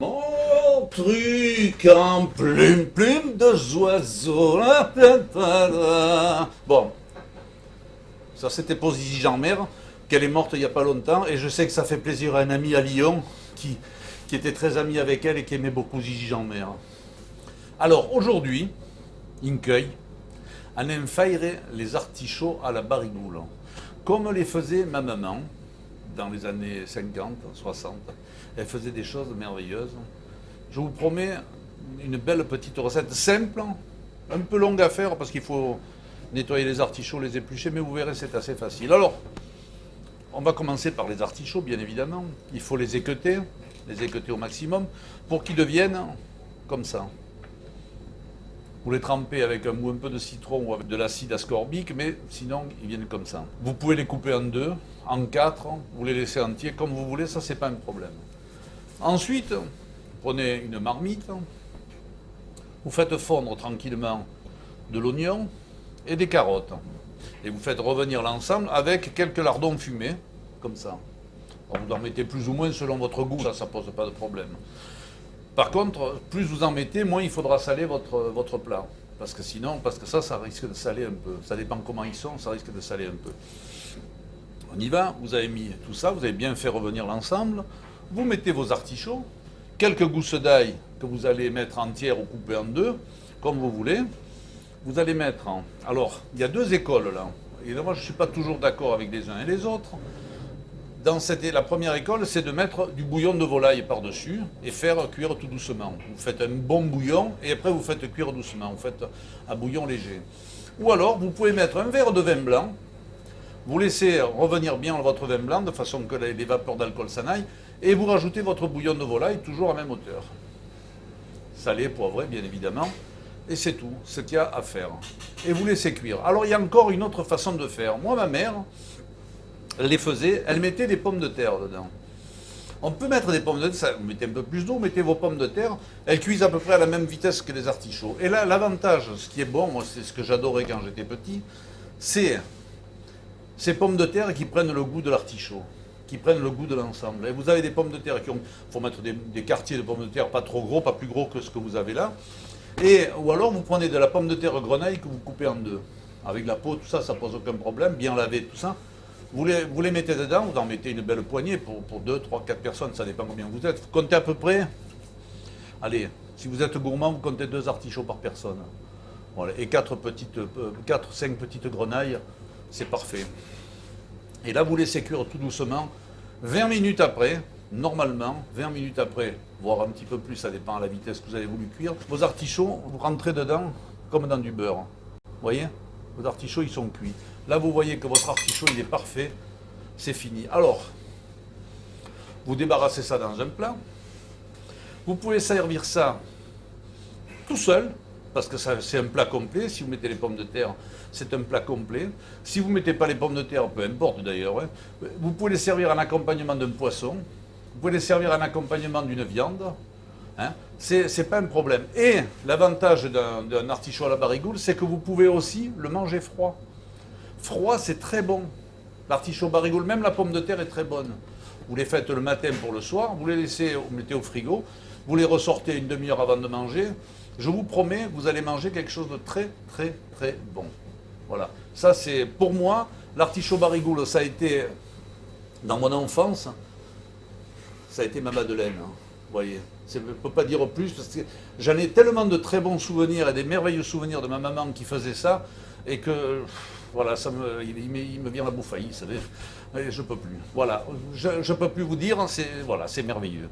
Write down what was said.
Mon truc en plume, plume de oiseau. Bon, ça c'était pour Zizi Jean-Mère, qu'elle est morte il n'y a pas longtemps, et je sais que ça fait plaisir à un ami à Lyon qui était très ami avec elle et qui aimait beaucoup Zizi Jean-Mère. Alors aujourd'hui, in cueille, on aime faire les artichauts à la barigoule, comme les faisait ma maman dans les années 50, 60. Elle faisait des choses merveilleuses. Je vous promets une belle petite recette simple, un peu longue à faire parce qu'il faut nettoyer les artichauts, les éplucher, mais vous verrez, c'est assez facile. Alors, on va commencer par les artichauts, bien évidemment. Il faut les équeuter au maximum, pour qu'ils deviennent comme ça. Vous les trempez avec un peu de citron ou avec de l'acide ascorbique, mais sinon, ils viennent comme ça. Vous pouvez les couper en deux, en quatre, vous les laissez entiers, comme vous voulez, ça, c'est pas un problème. Ensuite, prenez une marmite, vous faites fondre tranquillement de l'oignon et des carottes. Et vous faites revenir l'ensemble avec quelques lardons fumés, comme ça. Alors vous en mettez plus ou moins selon votre goût, ça ne pose pas de problème. Par contre, plus vous en mettez, moins il faudra saler votre plat. Parce que sinon, ça risque de saler un peu. Ça dépend comment ils sont, ça risque de saler un peu. On y va, vous avez mis tout ça, vous avez bien fait revenir l'ensemble. Vous mettez vos artichauts, quelques gousses d'ail que vous allez mettre entières ou coupées en deux, comme vous voulez. Vous allez mettre Alors, il y a deux écoles là. Évidemment, je ne suis pas toujours d'accord avec les uns et les autres. La première école, c'est de mettre du bouillon de volaille par-dessus et faire cuire tout doucement. Vous faites un bon bouillon et après vous faites cuire doucement. Vous faites un bouillon léger. Ou alors, vous pouvez mettre un verre de vin blanc. Vous laissez revenir bien votre vin blanc de façon que les vapeurs d'alcool s'en aillent. Et vous rajoutez votre bouillon de volaille toujours à même hauteur. Salé, poivré, bien évidemment. Et c'est tout ce qu'il y a à faire. Et vous laissez cuire. Alors, il y a encore une autre façon de faire. Moi, ma mère, elle les faisait, elle mettait des pommes de terre dedans. On peut mettre des pommes de terre, vous mettez un peu plus d'eau, mettez vos pommes de terre, elles cuisent à peu près à la même vitesse que les artichauts. Et là, l'avantage, ce qui est bon, moi c'est ce que j'adorais quand j'étais petit, c'est ces pommes de terre qui prennent le goût de l'artichaut, qui prennent le goût de l'ensemble. Et vous avez des pommes de terre il faut mettre des quartiers de pommes de terre pas trop gros, pas plus gros que ce que vous avez là. Ou alors vous prenez de la pomme de terre grenaille que vous coupez en deux. Avec la peau, tout ça, ça pose aucun problème, bien lavé, tout ça. Vous les mettez dedans, vous en mettez une belle poignée pour 2, 3, 4 personnes, ça dépend combien vous êtes. Vous comptez à peu près, allez, si vous êtes gourmand, vous comptez 2 artichauts par personne. Voilà, et 4, 5 petites grenailles, c'est parfait. Et là, vous laissez cuire tout doucement. 20 minutes après, normalement, 20 minutes après, voire un petit peu plus, ça dépend de la vitesse que vous avez voulu cuire, vos artichauts, vous rentrez dedans comme dans du beurre. Vous voyez? Vos artichauts, ils sont cuits. Là, vous voyez que votre artichaut, il est parfait. C'est fini. Alors, vous débarrassez ça dans un plat. Vous pouvez servir ça tout seul, parce que c'est un plat complet. Si vous mettez les pommes de terre, c'est un plat complet. Si vous ne mettez pas les pommes de terre, peu importe d'ailleurs, hein, vous pouvez les servir en accompagnement d'un poisson. Vous pouvez les servir en accompagnement d'une viande. Hein, c'est pas un problème. Et l'avantage d'un artichaut à la barigoule, c'est que vous pouvez aussi le manger froid. Froid, c'est très bon. L'artichaut barigoule, même la pomme de terre est très bonne. Vous les faites le matin pour le soir, vous les mettez au frigo, vous les ressortez une demi-heure avant de manger. Je vous promets, vous allez manger quelque chose de très, très, très bon. Voilà. Ça, c'est, pour moi, l'artichaut barigoule, ça a été, dans mon enfance, ça a été ma Madeleine. Hein, vous voyez. Je ne peux pas dire plus, parce que j'en ai tellement de très bons souvenirs et des merveilleux souvenirs de ma maman qui faisait ça, et que... Voilà, il me vient la bouffaille, vous savez. Je peux plus. Voilà, je peux plus vous dire, c'est merveilleux.